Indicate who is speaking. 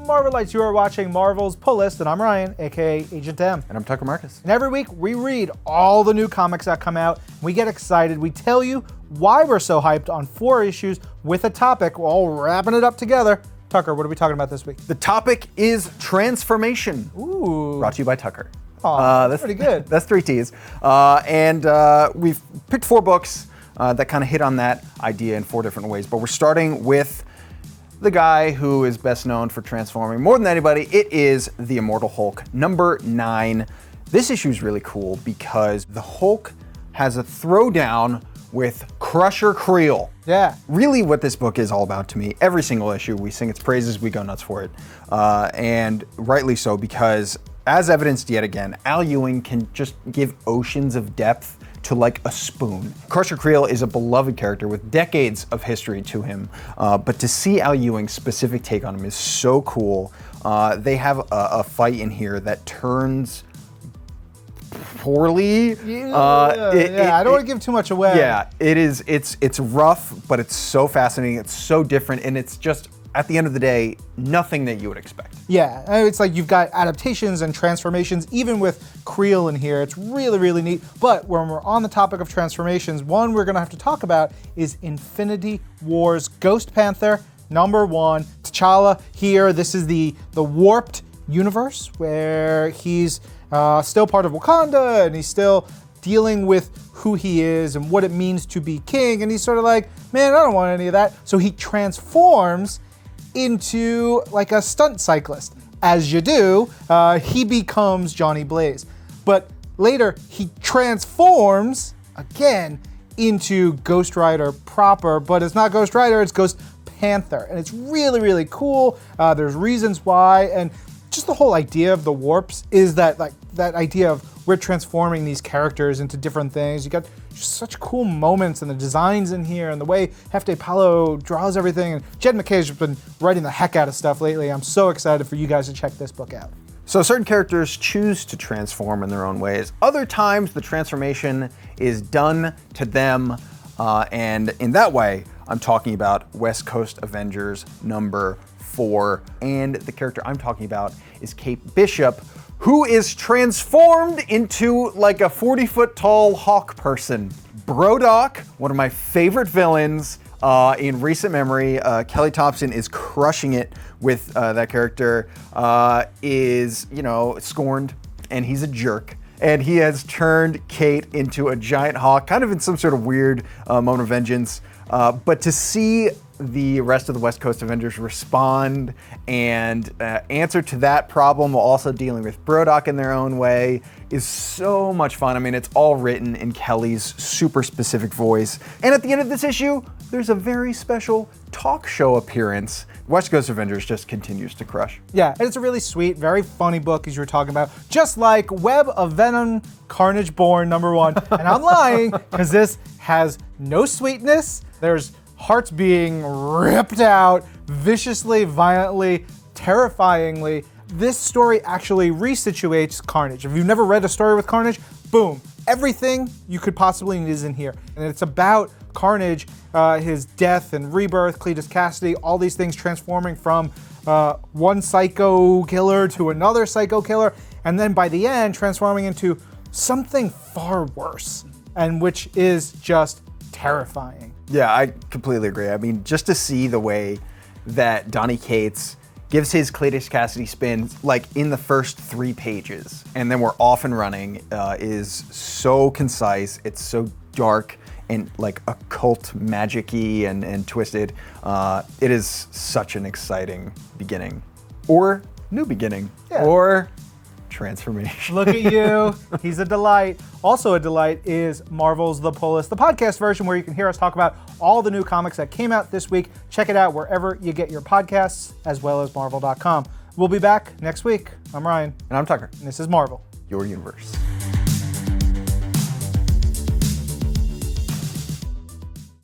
Speaker 1: Marvelites? You are watching Marvel's Pull List, and I'm Ryan, a.k.a. Agent M.
Speaker 2: And I'm Tucker Markus.
Speaker 1: And every week, we read all the new comics that come out. We get excited. We tell you why we're so hyped on 4 issues with a topic. We're all wrapping it up together. Tucker, what are we talking about this week?
Speaker 2: The topic is transformation.
Speaker 1: Ooh.
Speaker 2: Brought to you by Tucker.
Speaker 1: Oh, that's pretty good.
Speaker 2: That's 3 T's. And we've picked 4 books that kind of hit on that idea in 4 different ways. But we're starting with the guy who is best known for transforming more than anybody. It is the Immortal Hulk, number 9. This issue is really cool because the Hulk has a throwdown with Crusher Creel.
Speaker 1: Yeah.
Speaker 2: Really what this book is all about to me. Every single issue, we sing its praises, we go nuts for it. And rightly so, because as evidenced yet again, Al Ewing can just give oceans of depth to like a spoon. Crusher Creel is a beloved character with decades of history to him, but to see Al Ewing's specific take on him is so cool. They have a fight in here that turns poorly.
Speaker 1: I don't want to give too much away.
Speaker 2: Yeah, it is. It's rough, but it's so fascinating. It's so different, and it's just, at the end of the day, nothing that you would expect.
Speaker 1: Yeah, it's like you've got adaptations and transformations, even with Creel in here. It's really, really neat. But when we're on the topic of transformations, one we're going to have to talk about is Infinity War's Ghost Panther, number 1. T'Challa here. This is the warped universe where he's still part of Wakanda, and he's still dealing with who he is and what it means to be king. And he's sort of like, man, I don't want any of that. So he transforms into like a stunt cyclist. As you do, he becomes Johnny Blaze. But later, he transforms again into Ghost Rider proper, but it's not Ghost Rider, it's Ghost Panther. And it's really, really cool. There's reasons why, and just the whole idea of the warps is that that idea of we're transforming these characters into different things. You got just such cool moments, and the designs in here, and the way Hefty Paulo draws everything. And Jed MacKay's just been writing the heck out of stuff lately. I'm so excited for you guys to check this book out.
Speaker 2: So certain characters choose to transform in their own ways. Other times the transformation is done to them, and in that way, I'm talking about West Coast Avengers number 4. And the character I'm talking about is Kate Bishop, who is transformed into like a 40-foot tall hawk person. Brodok, one of my favorite villains in recent memory. Kelly Thompson is crushing it with that character. Is, scorned, and he's a jerk. And he has turned Kate into a giant hawk, kind of in some sort of weird moment of vengeance. But to see the rest of the West Coast Avengers respond and answer to that problem while also dealing with Brodok in their own way is so much fun. I mean, it's all written in Kelly's super specific voice. And at the end of this issue, there's a very special talk show appearance. West Coast Avengers just continues to crush.
Speaker 1: Yeah, and it's a really sweet, very funny book, as you were talking about. Just like Web of Venom, Carnage Born, number 1. And I'm lying, because this has no sweetness. There's hearts being ripped out viciously, violently, terrifyingly. This story actually resituates Carnage. If you've never read a story with Carnage, boom, everything you could possibly need is in here. And it's about Carnage, his death and rebirth, Cletus Cassidy, all these things transforming from one psycho killer to another psycho killer, and then by the end transforming into something far worse, and which is just terrifying.
Speaker 2: Yeah, I completely agree. I mean, just to see the way that Donny Cates gives his Cletus Cassidy spin like in the first 3 pages, and then we're off and running, is so concise. It's so dark and like occult magic-y and twisted. It is such an exciting beginning. Or new beginning.
Speaker 1: Yeah.
Speaker 2: Or transformation.
Speaker 1: Look at you. He's a delight. Also a delight is Marvel's The Pull List, the podcast version where you can hear us talk about all the new comics that came out this week. Check it out wherever you get your podcasts, as well as Marvel.com. We'll be back next week. I'm Ryan.
Speaker 2: And I'm Tucker.
Speaker 1: And this is Marvel,
Speaker 2: Your universe.